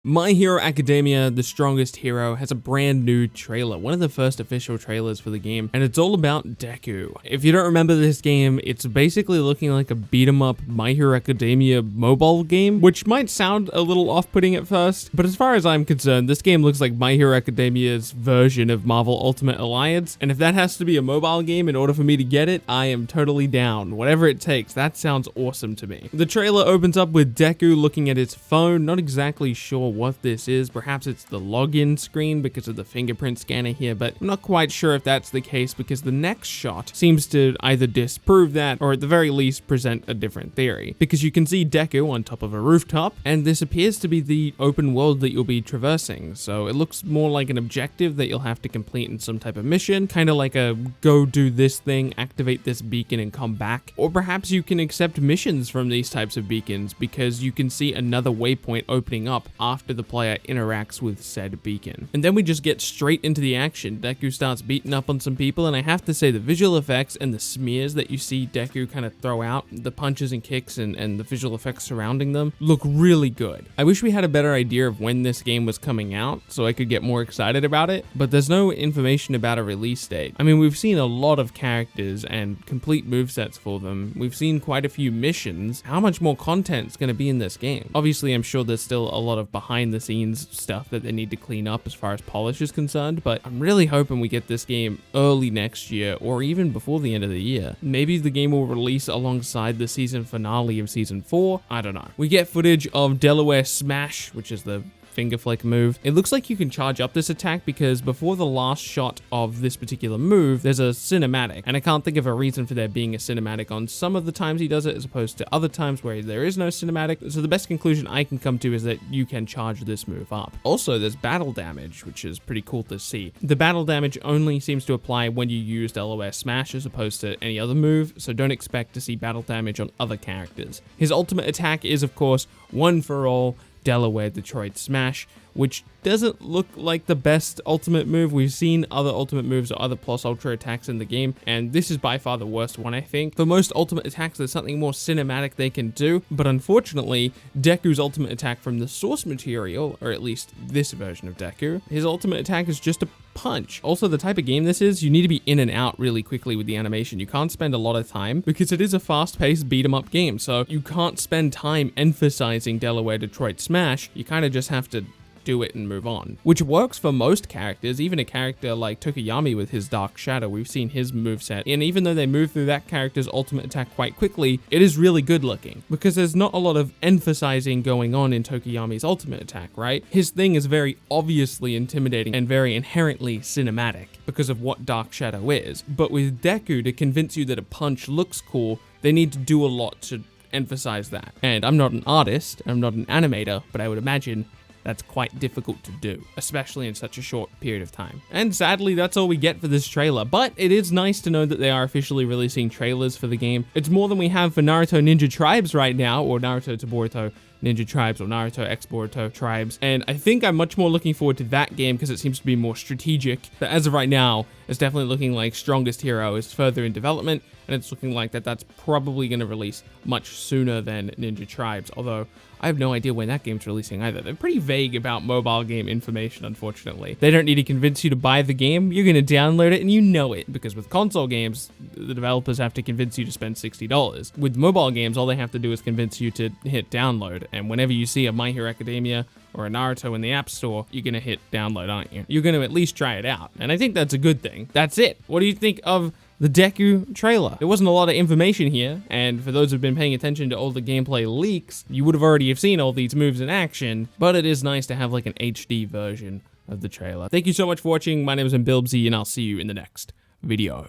My Hero Academia, The Strongest Hero, has a brand new trailer, one of the first official trailers for the game, and it's all about Deku. If you don't remember this game, it's basically looking like a beat-em-up My Hero Academia mobile game, which might sound a little off-putting at first, but as far as I'm concerned, this game looks like My Hero Academia's version of Marvel Ultimate Alliance, and if that has to be a mobile game in order for me to get it, I am totally down. Whatever it takes, that sounds awesome to me. The trailer opens up with Deku looking at his phone, not exactly sure what this is. Perhaps it's the login screen because of the fingerprint scanner here, but I'm not quite sure if that's the case because the next shot seems to either disprove that or at the very least present a different theory. Because you can see Deku on top of a rooftop, and this appears to be the open world that you'll be traversing. So it looks more like an objective that you'll have to complete in some type of mission, kind of like a go do this thing, activate this beacon and come back. Or perhaps you can accept missions from these types of beacons because you can see another waypoint opening up after the player interacts with said beacon. And then we just get straight into the action. Deku starts beating up on some people, and I have to say the visual effects and the smears that you see Deku kind of throw out, the punches and kicks and the visual effects surrounding them, look really good. I wish we had a better idea of when this game was coming out so I could get more excited about it, but there's no information about a release date. I mean, we've seen a lot of characters and complete movesets for them. We've seen quite a few missions. How much more content is going to be in this game? Obviously, I'm sure there's still a lot of behind the scenes stuff that they need to clean up as far as polish is concerned, but I'm really hoping we get this game early next year or even before the end of the year. Maybe the game will release alongside the season finale of season 4. I don't know. We get footage of Delaware Smash, which is the finger flick move. It looks like you can charge up this attack because before the last shot of this particular move, there's a cinematic, and I can't think of a reason for there being a cinematic on some of the times he does it as opposed to other times where there is no cinematic. So the best conclusion I can come to is that you can charge this move up. Also, there's battle damage, which is pretty cool to see. The battle damage only seems to apply when you use LOS Smash as opposed to any other move, so don't expect to see battle damage on other characters. His ultimate attack is, of course, One for All, Delaware Detroit Smash, which doesn't look like the best ultimate move. We've seen other ultimate moves or other plus ultra attacks in the game, and this is by far the worst one, I think. For most ultimate attacks, there's something more cinematic they can do, but unfortunately, Deku's ultimate attack from the source material, or at least this version of Deku, his ultimate attack is just a punch. Also, the type of game this is, you need to be in and out really quickly with the animation. You can't spend a lot of time because it is a fast-paced beat-em-up game, so you can't spend time emphasizing Delaware Detroit Smash. You kind of just have to do it and move on, which works for most characters. Even a character like Tokuyami with his Dark Shadow, we've seen his moveset, and even though they move through that character's ultimate attack quite quickly, it is really good looking because there's not a lot of emphasizing going on in Tokuyami's ultimate attack, right? His thing is very obviously intimidating and very inherently cinematic because of what Dark Shadow is, but with Deku, to convince you that a punch looks cool, they need to do a lot to emphasize that. And I'm not an artist, I'm not an animator, but I would imagine that's quite difficult to do, especially in such a short period of time. And sadly, that's all we get for this trailer, but it is nice to know that they are officially releasing trailers for the game. It's more than we have for Naruto Ninja Tribes right now, or Naruto to Boruto Ninja Tribes, or Naruto X Boruto Tribes, and I think I'm much more looking forward to that game because it seems to be more strategic. But as of right now, it's definitely looking like Strongest Hero is further in development, and it's looking like that's probably going to release much sooner than Ninja Tribes, although I have no idea when that game's releasing either. They're pretty vague about mobile game information, unfortunately. They don't need to convince you to buy the game. You're going to download it and you know it, because with console games, the developers have to convince you to spend $60. With mobile games, all they have to do is convince you to hit download, and whenever you see a My Hero Academia or a Naruto in the App Store, you're going to hit download, aren't you? You're going to at least try it out, and I think that's a good thing. That's it. What do you think of the Deku trailer? There wasn't a lot of information here, and for those who've been paying attention to all the gameplay leaks, you would have already have seen all these moves in action, but it is nice to have like an HD version of the trailer. Thank you so much for watching. My name is Mbilbzy, and I'll see you in the next video.